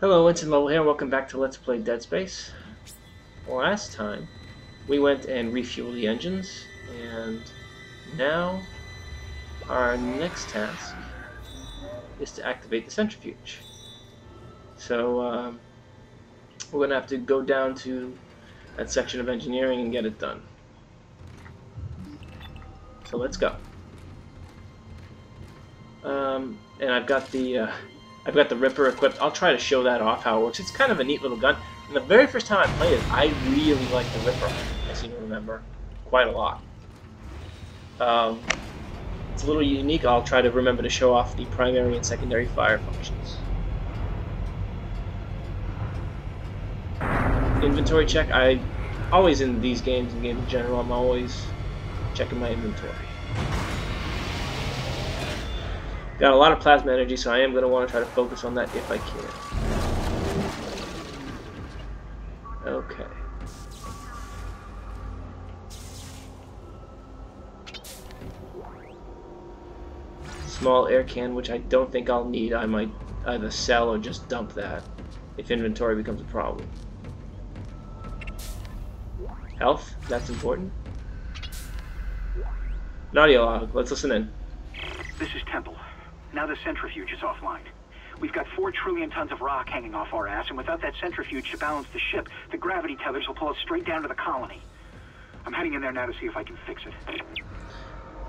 Hello, Winston Level here. Welcome back to Let's Play Dead Space. Last time, we went and refueled the engines, and now our next task is to activate the centrifuge. So, we're going to have to go down to that section of engineering and get it done. So let's go. And I've got the Ripper equipped. I'll try to show that off, how it works. It's kind of a neat little gun. And the very first time I played it, I really liked the Ripper. I seem to remember quite a lot. It's a little unique. I'll try to remember to show off the primary and secondary fire functions. Inventory check. I always, in these games and games in general, I'm always checking my inventory. Got a lot of plasma energy, so I am going to want to try to focus on that if I can. Okay. Small air can, which I don't think I'll need. I might either sell or just dump that if inventory becomes a problem. Health, that's important. An audio log, let's listen in. This is Temple. Now the centrifuge is offline. We've got 4 trillion tons of rock hanging off our ass, and without that centrifuge to balance the ship, the gravity tethers will pull us straight down to the colony. I'm heading in there now to see if I can fix it.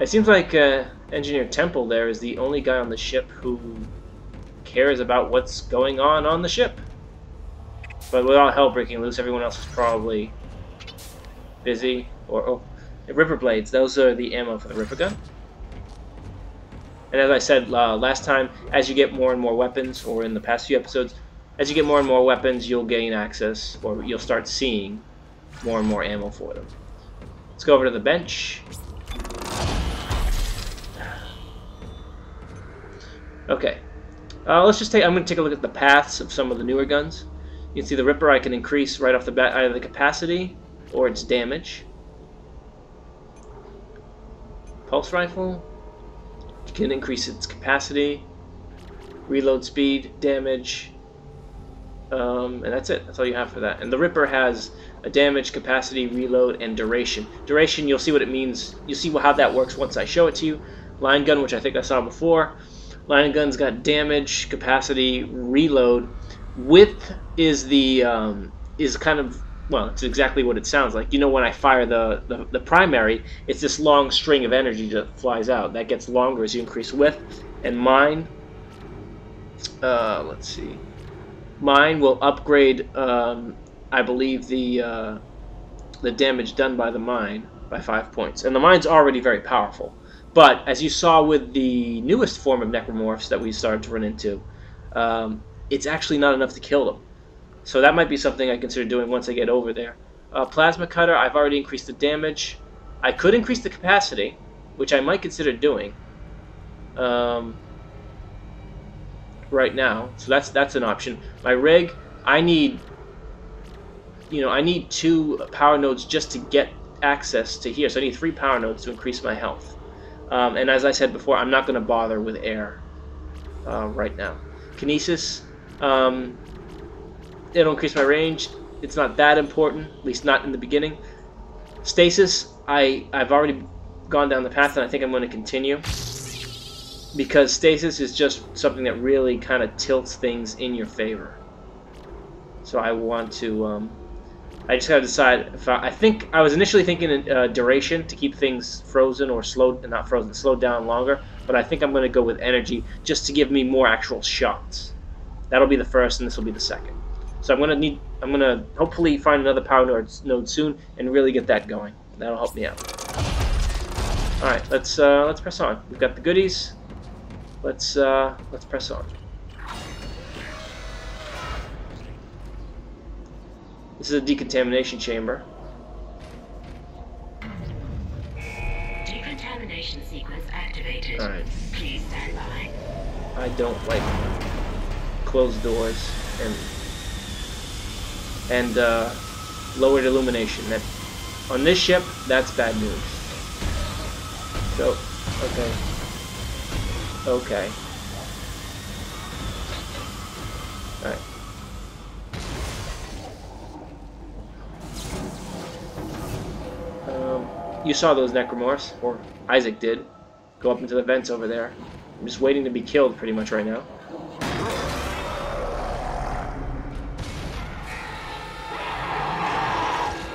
It seems like Engineer Temple there is the only guy on the ship who cares about what's going on the ship. But with all hell breaking loose, everyone else is probably busy. Or Ripper blades, those are the ammo for the Ripper gun. And as I said last time, as you get more and more weapons, or in the past few episodes, as you get more and more weapons, you'll gain access, or you'll start seeing more and more ammo for them. Let's go over to the bench. Okay. I'm going to take a look at the paths of some of the newer guns. You can see the Ripper I can increase right off the bat either the capacity or its damage. Pulse rifle. You can increase its capacity, reload speed, damage, and that's it. That's all you have for that. And the Ripper has a damage, capacity, reload, and duration. Duration, you'll see what it means. You'll see how that works once I show it to you. Line gun, which I think I saw before. Line gun's got damage, capacity, reload. Width is is kind of, well, it's exactly what it sounds like. You know, when I fire the primary, it's this long string of energy that flies out. That gets longer as you increase width. And mine, let's see, mine will upgrade, I believe, the damage done by the mine by 5 points. And the mine's already very powerful. But as you saw with the newest form of necromorphs that we started to run into, it's actually not enough to kill them. So that might be something I consider doing once I get over there. Plasma cutter, I've already increased the damage. I could increase the capacity, which I might consider doing right now. So that's an option. My rig, I need 2 power nodes just to get access to here. So I need 3 power nodes to increase my health. And as I said before, I'm not going to bother with air right now. Kinesis. It'll increase my range. It's not that important, at least not in the beginning. Stasis, I've already gone down the path, and I think I'm going to continue. Because stasis is just something that really kind of tilts things in your favor. So I want to, I just got to decide if I think I was initially thinking duration to keep things frozen or slowed down longer. But I think I'm going to go with energy just to give me more actual shots. That'll be the first, and this will be the second. So I'm gonna hopefully find another power node soon and really get that going. That'll help me out. All right, let's press on. We've got the goodies. Let's press on. This is a decontamination chamber. Decontamination sequence activated. All right. Please stand by. I don't like closed doors and lowered illumination. That on this ship, that's bad news. So, okay. Alright. you saw those Necromorphs, or Isaac did, go up into the vents over there. I'm just waiting to be killed pretty much right now.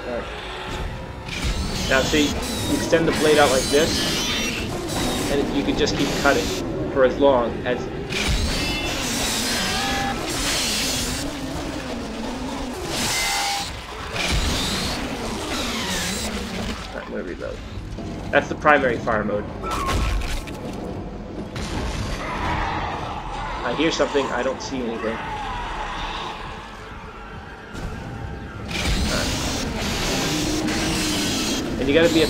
Alright. Now see, you extend the blade out like this, and you can just keep cutting for as long as... Alright, I'm gonna reload. That's the primary fire mode. I hear something, I don't see anything. Right. And you gotta be at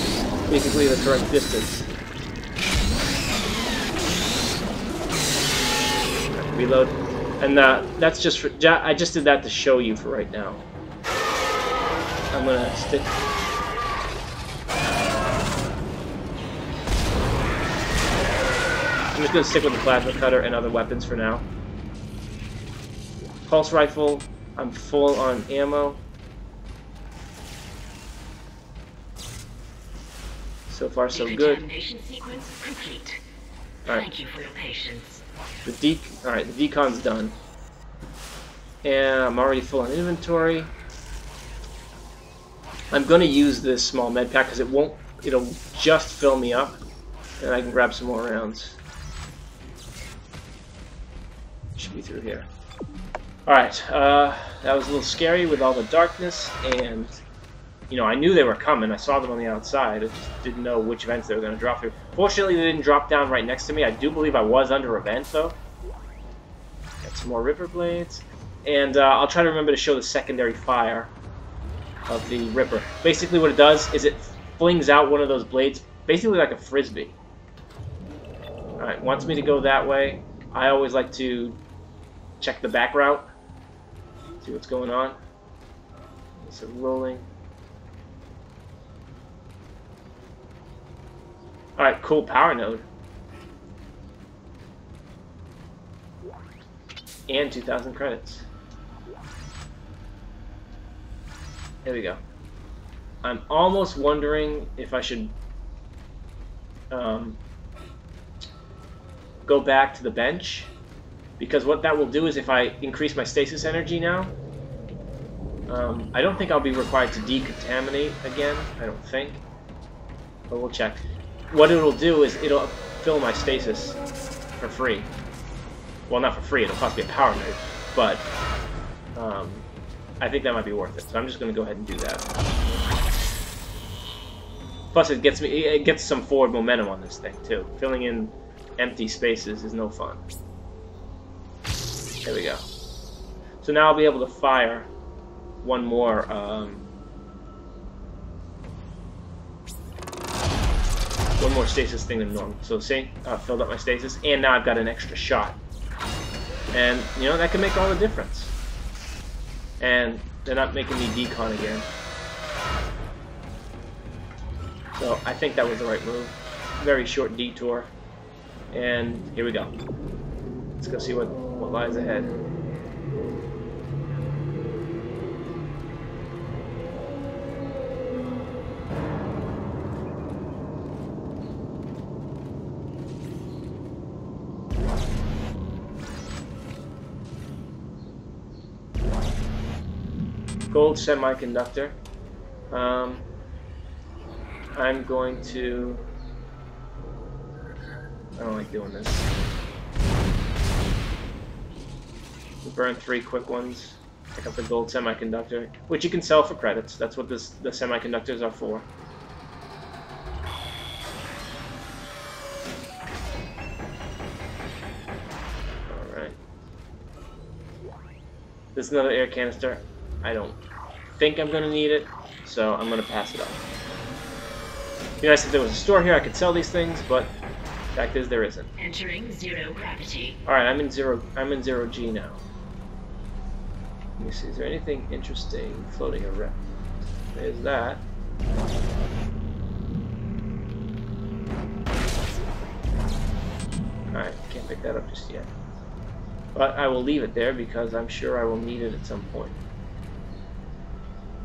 basically the correct distance. Right, reload. And that's just for... I just did that to show you for right now. I'm gonna stick... I'm just going to stick with the plasma cutter and other weapons for now. Pulse rifle, I'm full on ammo. So far, so good. Decontamination sequence complete. Alright. Thank you for your patience. Alright, the decon's done. And I'm already full on inventory. I'm going to use this small med pack because it'll just fill me up. And I can grab some more rounds. Should be through here. Alright, that was a little scary with all the darkness, and you know, I knew they were coming. I saw them on the outside. I just didn't know which vents they were going to drop through. Fortunately, they didn't drop down right next to me. I do believe I was under a vent, though. Got some more Ripper blades. And I'll try to remember to show the secondary fire of the Ripper. Basically what it does is it flings out one of those blades, basically like a frisbee. Alright, wants me to go that way. I always like to check the back route, see what's going on. So rolling. Alright, cool power node. And 2,000 credits. There we go. I'm almost wondering if I should go back to the bench, because what that will do is if I increase my stasis energy now, I don't think I'll be required to decontaminate again, I don't think, but we'll check. What it'll do is it'll fill my stasis for free. Well, not for free, it'll cost me a power node, but I think that might be worth it, so I'm just going to go ahead and do that. Plus it gets some forward momentum on this thing too. Filling in empty spaces is no fun. There we go. So now I'll be able to fire one more stasis thing than normal. So see, I've filled up my stasis, and now I've got an extra shot. And you know, that can make all the difference. And they're not making me decon again. So I think that was the right move. Very short detour. And here we go. Let's go see what lies ahead. Gold semiconductor. I'm going to... I don't like doing this. We'll burn 3 quick ones. Pick up the gold semiconductor, which you can sell for credits. That's what the semiconductors are for. Alright. This is another air canister. I don't think I'm going to need it, so I'm going to pass it up. It'd be nice if there was a store here I could sell these things, but the fact is there isn't. Entering zero gravity. Alright, I'm in zero G now. Let me see, is there anything interesting floating around? There's that. Alright, can't pick that up just yet. But I will leave it there because I'm sure I will need it at some point.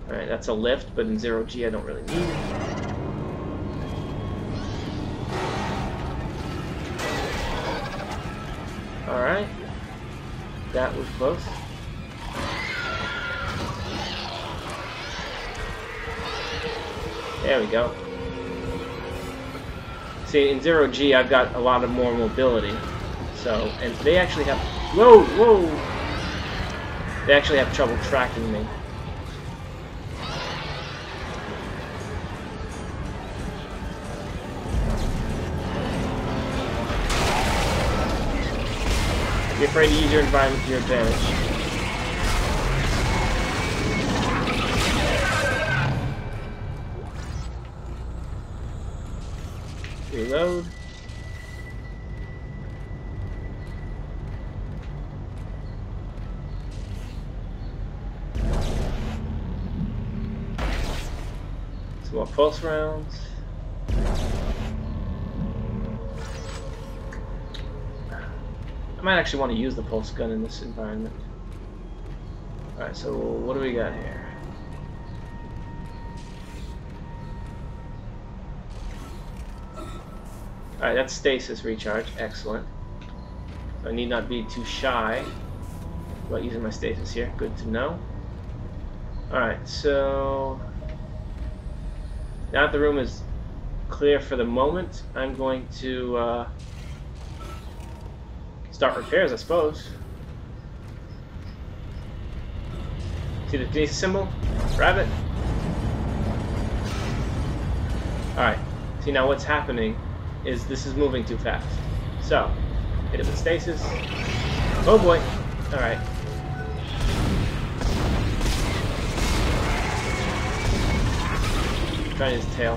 Alright, that's a lift, but in 0G I don't really need it. Alright. That was close. There we go. See, in 0G, I've got a lot of more mobility. So, and they actually have... Whoa, whoa! They actually have trouble tracking me. Be afraid to use your environment to your advantage. Reload. Some more pulse rounds. I might actually want to use the pulse gun in this environment. Alright, so what do we got here? Alright, that's stasis recharge. Excellent. So I need not be too shy about using my stasis here. Good to know. Alright, so now that the room is clear for the moment, I'm going to start repairs, I suppose. See the kinesis symbol? Grab it. Alright, see now what's happening is this is moving too fast. So, hit it with stasis. Oh boy. Alright. Trying his tail.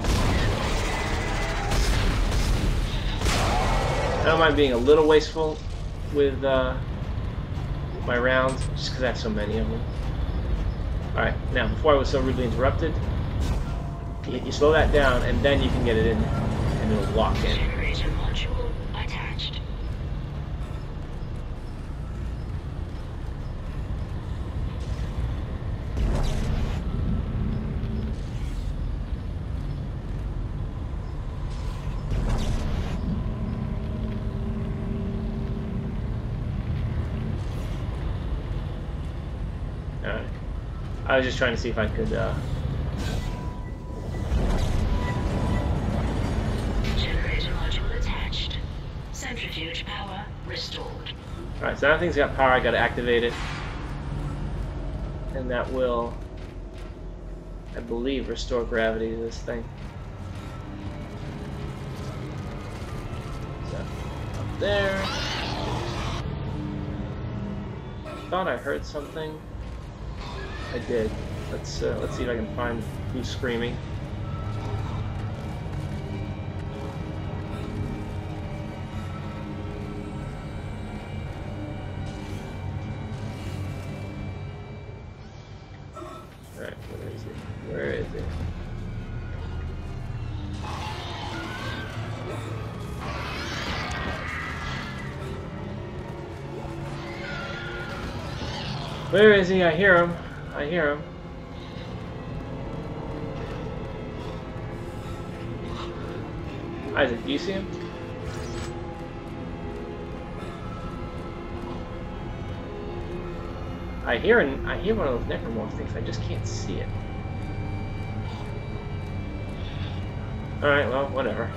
I don't mind being a little wasteful with my rounds, just because I have so many of them. Alright, now before I was so rudely interrupted, you slow that down and then you can get it in and it'll lock in. Generator module attached. Alright. I was just trying to see if I could Generator module attached. Centrifuge power restored. Alright, so now thing's got power, I gotta activate it. And that will, I believe, restore gravity to this thing. So, up there. Thought I heard something. I did. Let's see if I can find who's screaming. Alright, where is it? Where is it? Where is he? I hear him. I hear him. Isaac, do you see him? I hear one of those necromorph things. I just can't see it. All right, well, whatever.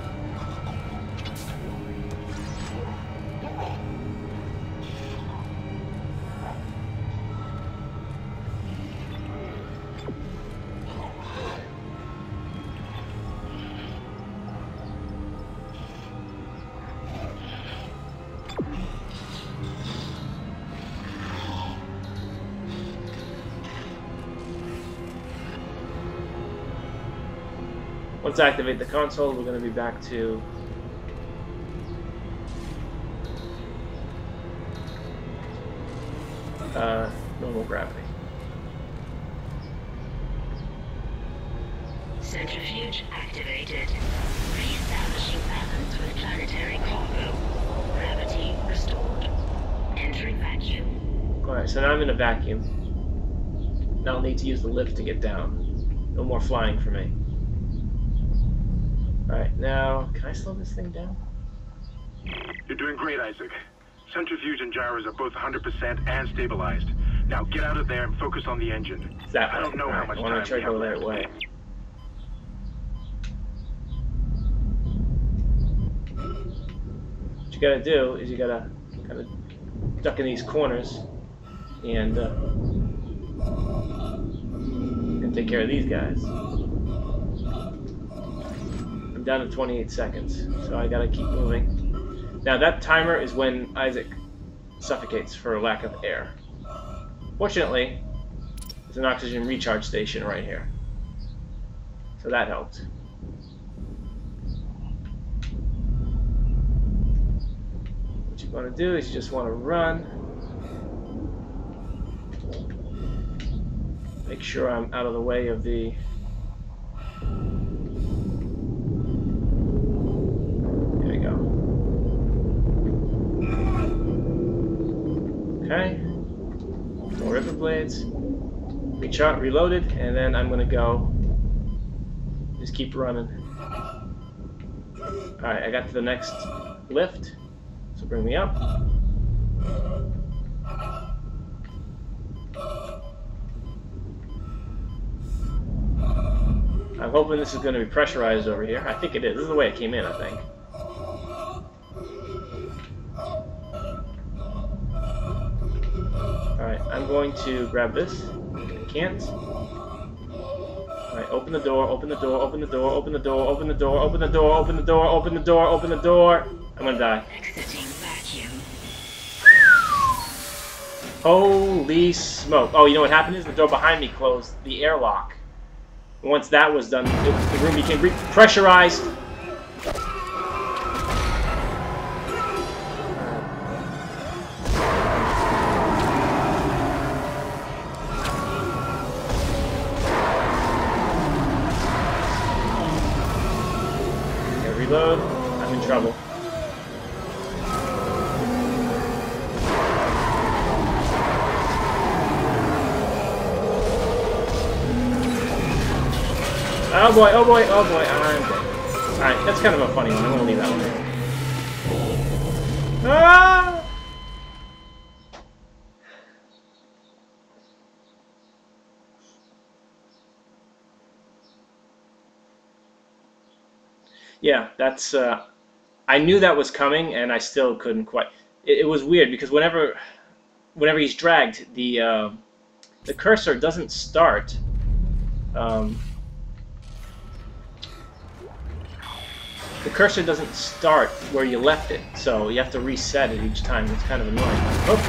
Once I activate the console, we're going to be back to normal gravity. Centrifuge activated. Re-establishing balance with planetary combo. Gravity restored. Entering vacuum. Alright, so now I'm in a vacuum. Now I'll need to use the lift to get down. No more flying for me. Alright, now, can I slow this thing down? You're doing great, Isaac. Centrifuge and gyros are both 100% and stabilized. Now get out of there and focus on the engine. That I don't know how much time we have to go left. that way. What you gotta do is you gotta kind of duck in these corners and take care of these guys. I'm down to 28 seconds, so I gotta keep moving. Now that timer is when Isaac suffocates for lack of air. Fortunately, there's an oxygen recharge station right here, so that helped. What you want to do is you just want to run. Make sure I'm out of the way of the... There we go. Okay. More ripper blades. Reloaded, and then I'm gonna go. Just keep running. Alright, I got to the next lift. So bring me up. I'm hoping this is going to be pressurized over here. I think it is. This is the way it came in, I think. Alright, I'm going to grab this. I can't. Alright, open the door, open the door, open the door, open the door, open the door, open the door, open the door, open the door, open the door. I'm gonna die. Exiting vacuum. Holy smoke. Oh, you know what happened is the door behind me closed the airlock. Once that was done, the room became pressurized. Okay, reload. I'm in trouble. Oh boy, oh boy, oh boy, I'm dead. Alright, that's kind of a funny one. I'm gonna leave that one there. Ah! Yeah, that's, I knew that was coming, and I still couldn't quite. It was weird, because whenever he's dragged, the cursor doesn't start, the cursor doesn't start where you left it, so you have to reset it each time. It's kind of annoying. Oh.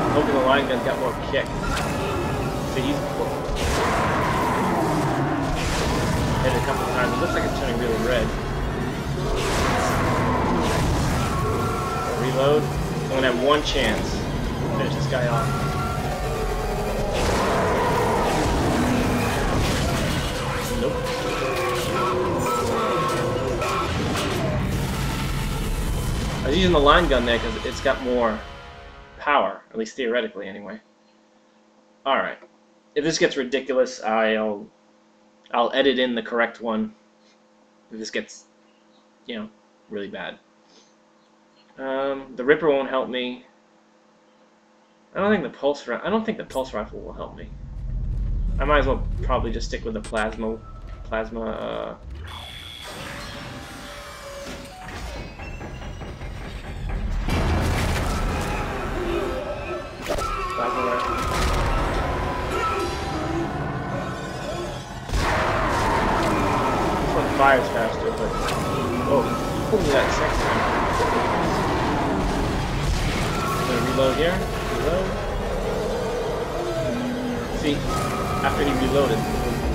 I'm hoping the line gun got more kick. So he's hit it a couple of times. It looks like it's turning really red. Reload. I'm gonna have one chance to finish this guy off. Nope. I was using the line gun there because it's got more power, at least theoretically, anyway. All right. If this gets ridiculous, I'll edit in the correct one. If this gets, you know, really bad. The Ripper won't help me. I don't think the pulse rifle will help me. I might as well probably just stick with the plasma. Plasma rifle. This one fires faster, but oh, look at that second time. I'm gonna reload here. Reload. See, after he reloaded,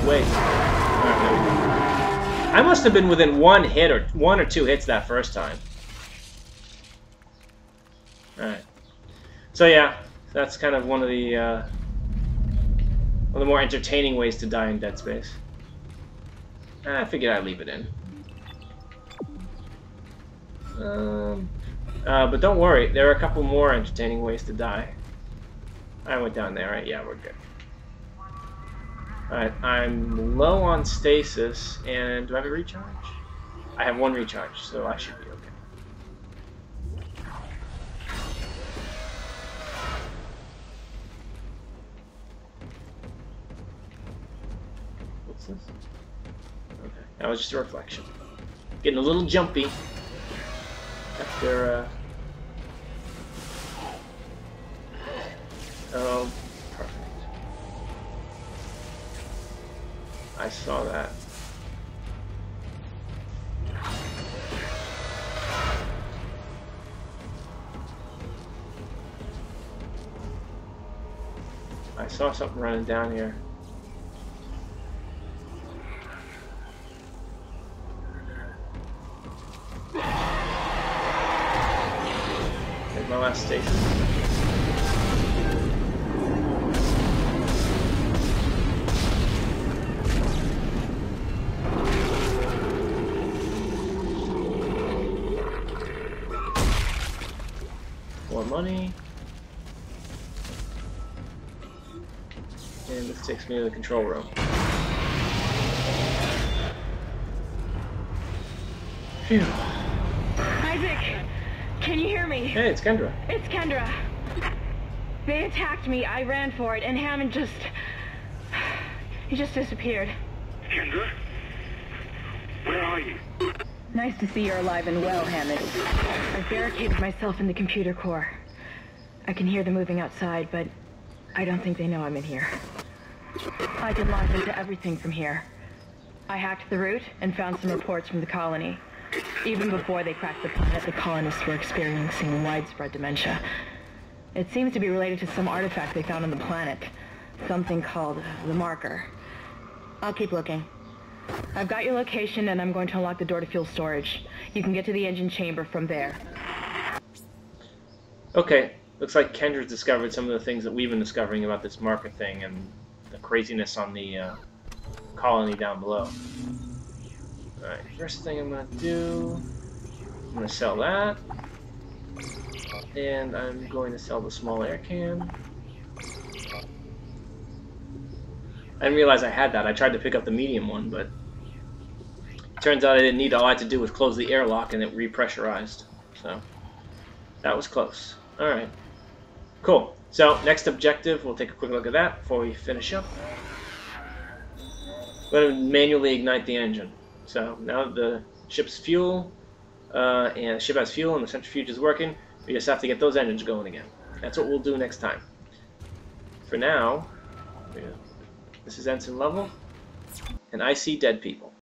wait. Alright, there we go. I must have been within one or two hits that first time. Alright. So yeah, that's kind of one of the more entertaining ways to die in Dead Space. I figured I'd leave it in. But don't worry, there are a couple more entertaining ways to die. I went down there, right? Yeah, we're good. Alright, I'm low on stasis, and do I have a recharge? I have 1 recharge, so I should be okay. What's this? Okay, that was just a reflection. Getting a little jumpy after, oh, perfect. I saw that. I saw something running down here. There's my last station. More money. And this takes me to the control room. Phew. Isaac, can you hear me? Hey, it's Kendra. It's Kendra. They attacked me, I ran for it, and Hammond just... he just disappeared. Kendra? Where are you? Nice to see you're alive and well, Hammond. I've barricaded myself in the computer core. I can hear them moving outside, but I don't think they know I'm in here. I can launch into everything from here. I hacked the route and found some reports from the colony. Even before they cracked the planet, the colonists were experiencing widespread dementia. It seems to be related to some artifact they found on the planet. Something called the marker. I'll keep looking. I've got your location and I'm going to unlock the door to fuel storage. You can get to the engine chamber from there. Okay, looks like Kendra's discovered some of the things that we've been discovering about this marker thing and the craziness on the colony down below. Alright, first thing I'm going to do, I'm going to sell that. And I'm going to sell the small air can. I didn't realize I had that. I tried to pick up the medium one, but it turns out I didn't need it. All I had to do was close the airlock and it repressurized. So, that was close. Alright. Cool. So, next objective, we'll take a quick look at that before we finish up. We're going to manually ignite the engine. So, now the ship's fuel, and the ship has fuel and the centrifuge is working, we just have to get those engines going again. That's what we'll do next time. For now, this is Ensign Level, and I see dead people.